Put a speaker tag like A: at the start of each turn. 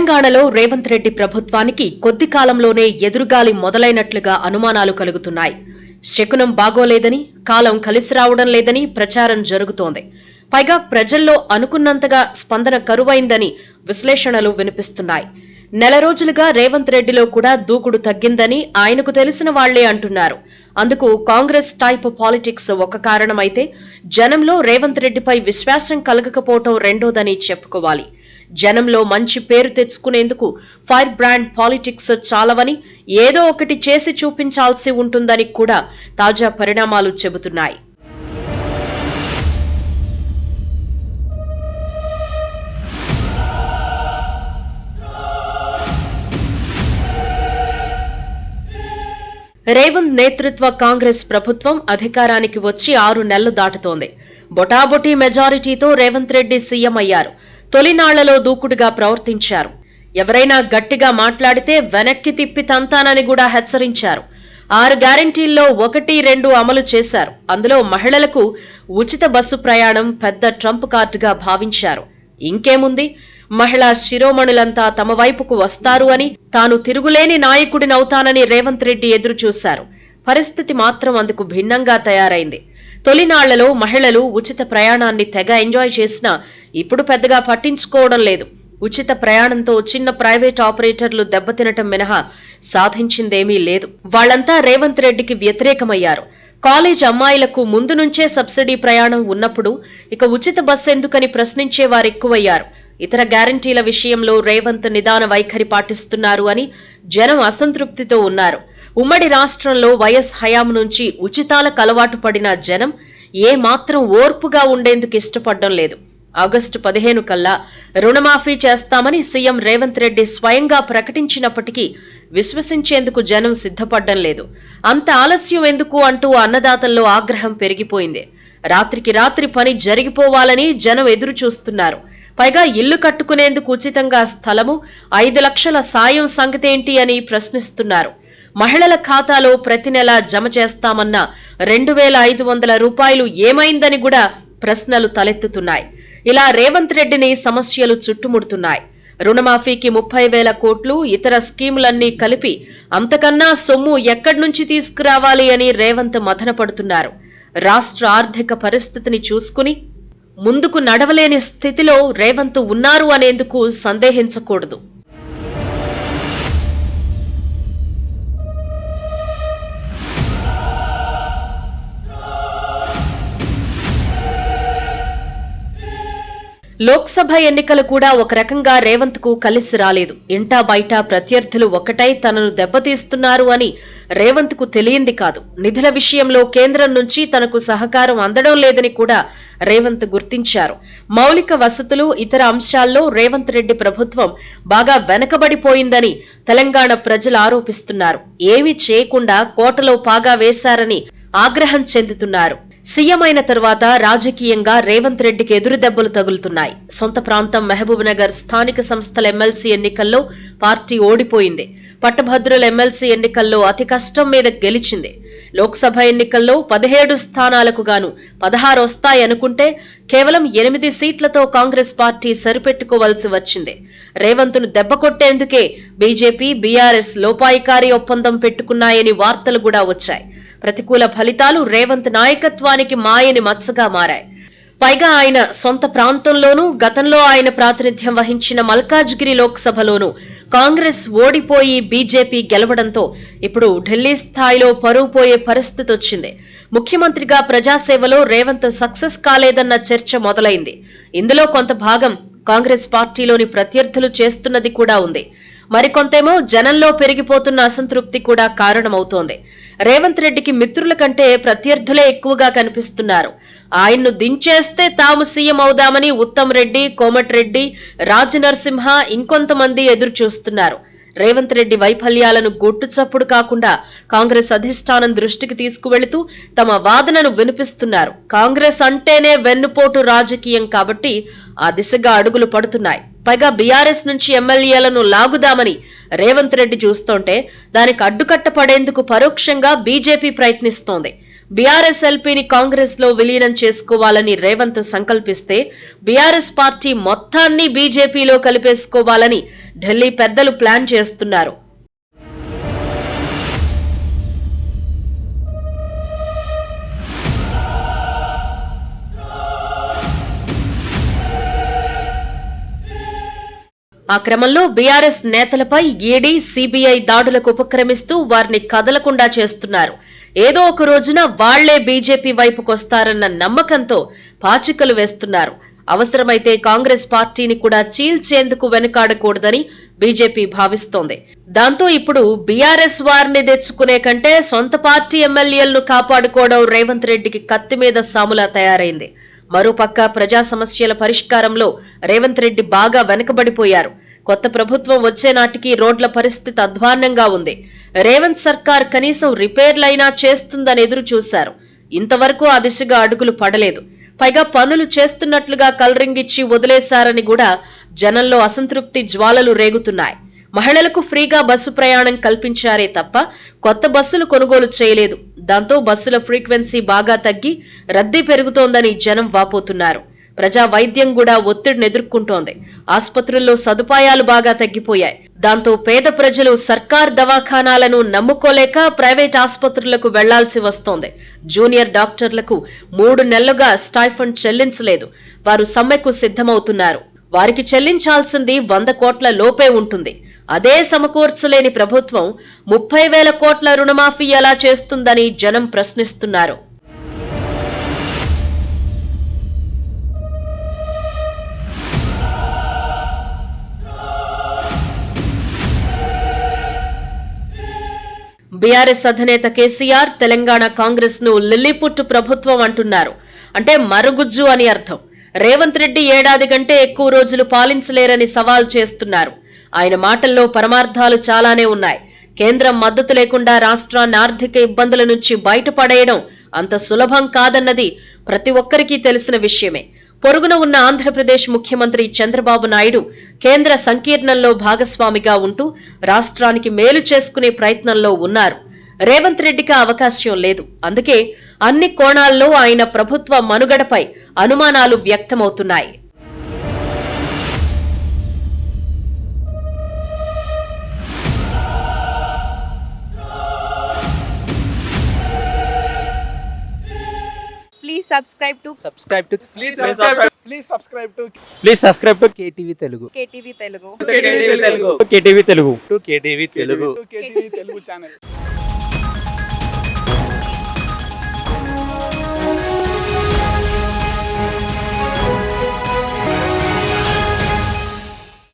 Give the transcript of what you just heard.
A: తెలంగాణలో రేవంత్ రెడ్డి ప్రభుత్వానికి కొద్ది కాలంలోనే ఎదురుగాలి మొదలైనట్లుగా అనుమానాలు కలుగుతున్నాయి. శకునం బాగోలేదని, కాలం కలిసి రావడం లేదని ప్రచారం జరుగుతోంది. పైగా ప్రజల్లో అనుకున్నంతగా స్పందన కరువైందని విశ్లేషణలు వినిపిస్తున్నాయి. నెల రోజులుగా రేవంత్ రెడ్డిలో కూడా దూకుడు తగ్గిందని ఆయనకు తెలిసిన వాళ్లే అంటున్నారు. అందుకు కాంగ్రెస్ టైప్ పాలిటిక్స్ ఒక కారణమైతే, జనంలో రేవంత్ రెడ్డిపై విశ్వాసం కలగకపోవటం రెండోదని చెప్పుకోవాలి. జనంలో మంచి పేరు తెచ్చుకునేందుకు ఫైర్ బ్రాండ్ పాలిటిక్స్ చాలవని, ఏదో ఒకటి చేసి చూపించాల్సి ఉంటుందని కూడా తాజా పరిణామాలు చెబుతున్నాయి. రేవంత్ నేతృత్వ కాంగ్రెస్ ప్రభుత్వం అధికారానికి వచ్చి 6 నెలలు దాటుతోంది. బొటాబొటీ మెజారిటీతో రేవంత్ రెడ్డి సీఎం అయ్యారు. తొలినాళ్లలో దూకుడుగా ప్రవర్తించారు. ఎవరైనా గట్టిగా మాట్లాడితే వెనక్కి తిప్పి తంతానని కూడా హెచ్చరించారు. 6 గ్యారంటీల్లో 1-2 అమలు చేశారు. అందులో మహిళలకు ఉచిత బస్సు ప్రయాణం పెద్ద ట్రంప్ కార్డుగా భావించారు. ఇంకేముంది, మహిళా శిరోమణులంతా తమ వైపుకు వస్తారు అని, తాను తిరుగులేని నాయకుడినవుతానని రేవంత్ రెడ్డి ఎదురు చూశారు. పరిస్థితి మాత్రం అందుకు భిన్నంగా తయారైంది. తొలినాళ్లలో మహిళలు ఉచిత ప్రయాణాన్ని తెగ ఎంజాయ్ చేసినా ఇప్పుడు పెద్దగా పట్టించుకోవడం లేదు. ఉచిత ప్రయాణంతో చిన్న ప్రైవేట్ ఆపరేటర్లు దెబ్బతినటం మినహా సాధించిందేమీ లేదు. వాళ్లంతా రేవంత్ రెడ్డికి వ్యతిరేకమయ్యారు. కాలేజ్ అమ్మాయిలకు ముందు నుంచే సబ్సిడీ ప్రయాణం ఉన్నప్పుడు ఇక ఉచిత బస్సు ఎందుకని ప్రశ్నించేవారెక్కువయ్యారు. ఇతర గ్యారంటీల విషయంలో రేవంత్ నిదాన వైఖరి పాటిస్తున్నారు అని జనం అసంతృప్తితో ఉన్నారు. ఉమ్మడి రాష్ట్రంలో వైఎస్ హయాం నుంచి ఉచితాలకు అలవాటు పడిన జనం ఏ మాత్రం ఓర్పుగా ఉండేందుకు ఇష్టపడడం లేదు. ఆగస్టు 15 కల్లా రుణమాఫీ చేస్తామని సీఎం రేవంత్ రెడ్డి స్వయంగా ప్రకటించినప్పటికీ విశ్వసించేందుకు జనం సిద్ధపడడం లేదు. అంత ఆలస్యం ఎందుకు అంటూ అన్నదాతల్లో ఆగ్రహం పెరిగిపోయింది. రాత్రికి రాత్రి పని జరిగిపోవాలని జనం ఎదురు చూస్తున్నారు. పైగా ఇల్లు కట్టుకునేందుకు ఉచితంగా స్థలము, 5 లక్షల సాయం సంగతేంటి అని ప్రశ్నిస్తున్నారు. మహిళల ఖాతాలో ప్రతి నెల జమ చేస్తామన్న 2,500 రూపాయలు ఏమైందని కూడా ప్రశ్నలు తలెత్తుతున్నాయి. ఇలా రేవంత్ రెడ్డిని సమస్యలు చుట్టుముడుతున్నాయి. రుణమాఫీకి 30,000 కోట్లు, ఇతర స్కీములన్నీ కలిపి అంతకన్నా సొమ్ము ఎక్కడి నుంచి తీసుకురావాలి అని రేవంత్ మథన పడుతున్నారు. రాష్ట్ర ఆర్థిక పరిస్థితిని చూసుకుని ముందుకు నడవలేని స్థితిలో రేవంత్ ఉన్నారు అనేందుకు సందేహించకూడదు. లోక్సభ ఎన్నికలు కూడా ఒక రకంగా రేవంత్ కు కలిసి రాలేదు. ఇంటా బయట ప్రత్యర్థులు ఒకటై తనను దెబ్బతీస్తున్నారు అని రేవంత్ కు తెలియంది కాదు. నిధుల విషయంలో కేంద్రం నుంచి తనకు సహకారం అందడం లేదని కూడా రేవంత్ గుర్తించారు. మౌలిక వసతులు, ఇతర అంశాల్లో రేవంత్ రెడ్డి ప్రభుత్వం బాగా వెనకబడిపోయిందని తెలంగాణ ప్రజలు ఆరోపిస్తున్నారు. ఏమీ చేయకుండా కోటలో పాగా వేశారని ఆగ్రహం చెందుతున్నారు. సీఎం అయిన తర్వాత రాజకీయంగా రేవంత్ రెడ్డికి ఎదురు దెబ్బలు తగులుతున్నాయి. సొంత ప్రాంతం మహబూబ్ నగర్ స్థానిక సంస్థల ఎమ్మెల్సీ ఎన్నికల్లో పార్టీ ఓడిపోయింది. పట్టభద్రుల ఎమ్మెల్సీ ఎన్నికల్లో అతి కష్టం మీద గెలిచింది. లోక్సభ ఎన్నికల్లో 17 స్థానాలకు గాను 16 వస్తాయనుకుంటే కేవలం 8 సీట్లతో కాంగ్రెస్ పార్టీ సరిపెట్టుకోవాల్సి వచ్చింది. రేవంత్ ను దెబ్బ కొట్టేందుకే బీజేపీ, బీఆర్ఎస్ లోపాయికారి ఒప్పందం పెట్టుకున్నాయని వార్తలు కూడా వచ్చాయి. ప్రతికూల ఫలితాలు రేవంత్ నాయకత్వానికి మాయని మచ్చగా మారాయి. పైగా ఆయన సొంత ప్రాంతంలోనూ, గతంలో ఆయన ప్రాతినిధ్యం వహించిన మల్కాజ్గిరి లోక్సభలోనూ కాంగ్రెస్ ఓడిపోయి బీజేపీ గెలవడంతో ఇప్పుడు ఢిల్లీ స్థాయిలో పరువు పోయే పరిస్థితి వచ్చింది. ముఖ్యమంత్రిగా ప్రజాసేవలో రేవంత్ సక్సెస్ కాలేదన్న చర్చ మొదలైంది. ఇందులో కొంత భాగం కాంగ్రెస్ పార్టీలోని ప్రత్యర్థులు చేస్తున్నది కూడా ఉంది. మరికొంతేమో జనంలో పెరిగిపోతున్న అసంతృప్తి కూడా కారణమవుతోంది. రేవంత్ రెడ్డికి మిత్రుల కంటే ప్రత్యర్థులే ఎక్కువగా కనిపిస్తున్నారు. ఆయన్ను దించేస్తే తాము సీఎం అవుదామని ఉత్తమ్ రెడ్డి, కోమటిరెడ్డి, రాజనరసింహ, ఇంకొంతమంది ఎదురు చూస్తున్నారు. రేవంత్ రెడ్డి వైఫల్యాలను గొట్టుచప్పుడు కాకుండా కాంగ్రెస్ అధిష్టానం దృష్టికి తీసుకువెళుతూ తమ వాదనను వినిపిస్తున్నారు. కాంగ్రెస్ అంటేనే వెన్నుపోటు రాజకీయం కాబట్టి ఆ దిశగా అడుగులు పడుతున్నాయి. పైగా బీఆర్ఎస్ నుంచి ఎమ్మెల్యేలను లాగుదామని రేవంత్ రెడ్డి చూస్తుంటే దానికి అడ్డుకట్ట పడేందుకు పరోక్షంగా బీజేపీ ప్రయత్నిస్తోంది. బీఆర్ఎస్ ఎల్పీని కాంగ్రెస్ లో విలీనం చేసుకోవాలని రేవంత్ సంకల్పిస్తే బీఆర్ఎస్ పార్టీ మొత్తాన్ని బీజేపీలో కలిపేసుకోవాలని ఢిల్లీ పెద్దలు ప్లాన్ చేస్తున్నారు. ఆ క్రమంలో బీఆర్ఎస్ నేతలపై ఈడీ, సీబీఐ దాడులకు ఉపక్రమిస్తూ వారిని కదలకుండా చేస్తున్నారు. ఏదో ఒక రోజున వాళ్లే బీజేపీ వైపుకొస్తారన్న నమ్మకంతో పాచికలు వేస్తున్నారు. అవసరమైతే కాంగ్రెస్ పార్టీని కూడా చీల్చేందుకు వెనుకాడకూడదని బీజేపీ భావిస్తోంది. దాంతో ఇప్పుడు బీఆర్ఎస్ వారిని తెచ్చుకునే కంటే సొంత పార్టీ ఎమ్మెల్యేలను కాపాడుకోవడం రేవంత్ రెడ్డికి కత్తి మీద సాములా తయారైంది. మరోపక్క ప్రజా సమస్యల పరిష్కారంలో రేవంత్ రెడ్డి బాగా వెనకబడిపోయారు. కొత్త ప్రభుత్వం వచ్చే నాటికి రోడ్ల పరిస్థితి అధ్వాన్నంగా ఉంది. రేవంత్ సర్కార్ కనీసం రిపేర్లైనా చేస్తుందని ఎదురు చూశారు. ఇంతవరకు ఆ దిశగా అడుగులు పడలేదు. పైగా పనులు చేస్తున్నట్లుగా కలరింగిచ్చి వదిలేశారని కూడా జనంలో అసంతృప్తి జ్వాలలు రేగుతున్నాయి. మహిళలకు ఫ్రీగా బస్సు ప్రయాణం కల్పించారే తప్ప కొత్త బస్సులు కొనుగోలు చేయలేదు. దాంతో బస్సుల ఫ్రీక్వెన్సీ బాగా తగ్గి రద్దీ పెరుగుతోందని జనం వాపోతున్నారు. ప్రజా వైద్యం కూడా ఒత్తిడిని ఎదుర్కొంటోంది. ఆసుపత్రుల్లో సదుపాయాలు బాగా తగ్గిపోయాయి. దాంతో పేద ప్రజలు సర్కార్ దవాఖానాలను నమ్ముకోలేక ప్రైవేట్ ఆసుపత్రులకు వెళ్లాల్సి వస్తోంది. జూనియర్ డాక్టర్లకు 3 నెలలుగా స్టైఫండ్ చెల్లించలేదు. వారు సమ్మెకు సిద్ధమవుతున్నారు. వారికి చెల్లించాల్సింది 100 కోట్ల లోపే ఉంటుంది. అదే సమకూర్చలేని ప్రభుత్వం 30,000 కోట్ల రుణమాఫీ ఎలా చేస్తుందని జనం ప్రశ్నిస్తున్నారు. బీఆర్ఎస్ అధినేత కేసీఆర్ తెలంగాణ కాంగ్రెస్ ను లిల్లీపుట్టు ప్రభుత్వం అంటున్నారు. అంటే మరుగుజ్జు అని అర్థం. రేవంత్ రెడ్డి ఏడాది కంటే ఎక్కువ రోజులు పాలించలేరని సవాల్ చేస్తున్నారు. ఆయన మాటల్లో పరమార్థాలు చాలానే ఉన్నాయి. కేంద్రం మద్దతు లేకుండా రాష్ట్రాన్ని ఆర్థిక ఇబ్బందుల నుంచి బయటపడేయడం అంత సులభం కాదన్నది ప్రతి ఒక్కరికీ తెలిసిన విషయమే. పొరుగున ఉన్న ఆంధ్రప్రదేశ్ ముఖ్యమంత్రి చంద్రబాబు నాయుడు కేంద్ర సంకీర్ణంలో భాగస్వామిగా ఉంటూ రాష్ట్రానికి మేలు చేసుకునే ప్రయత్నంలో ఉన్నారు. రేవంత్ రెడ్డికి అవకాశం లేదు. అందుకే అన్ని కోణాల్లో ఆయన ప్రభుత్వ మనుగడపై అనుమానాలు వ్యక్తమవుతున్నాయి.
B: Please subscribe to
C: KTV Telugu.
B: KTV Telugu.
C: KTV Telugu. KTV Telugu.
D: KTV Telugu channel.